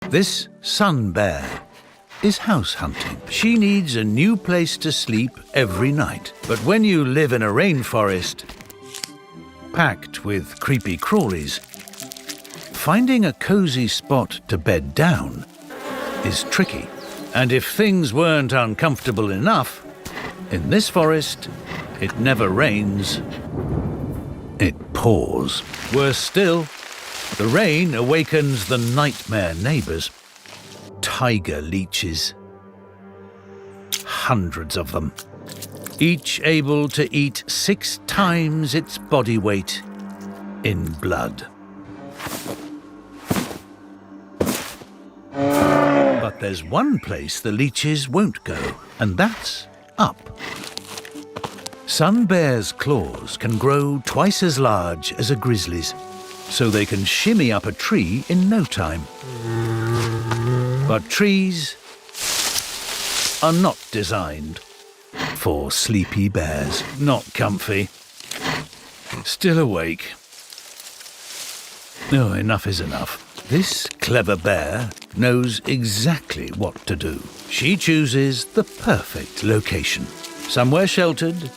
This sun bear is house hunting. She needs a new place to sleep every night. But when you live in a rainforest, packed with creepy crawlies, finding a cozy spot to bed down is tricky. And if things weren't uncomfortable enough, in this forest, it never rains, it pours. Worse still, the rain awakens the nightmare neighbors. Tiger leeches. Hundreds of them, each able to eat 6 times its body weight in blood. But there's one place the leeches won't go, and that's up. Sun bears' claws can grow twice as large as a grizzly's, so they can shimmy up a tree in no time. But trees are not designed for sleepy bears. Not comfy. Still awake. Oh, enough is enough. This clever bear knows exactly what to do. She chooses the perfect location. Somewhere sheltered,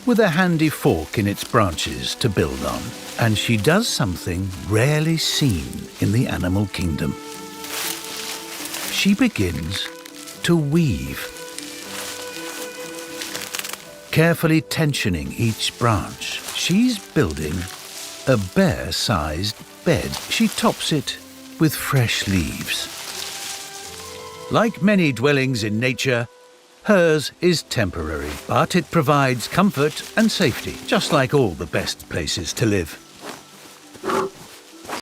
with a handy fork in its branches to build on. And she does something rarely seen in the animal kingdom. She begins to weave, carefully tensioning each branch. She's building a bear-sized bed. She tops it with fresh leaves. Like many dwellings in nature, hers is temporary, but it provides comfort and safety, just like all the best places to live.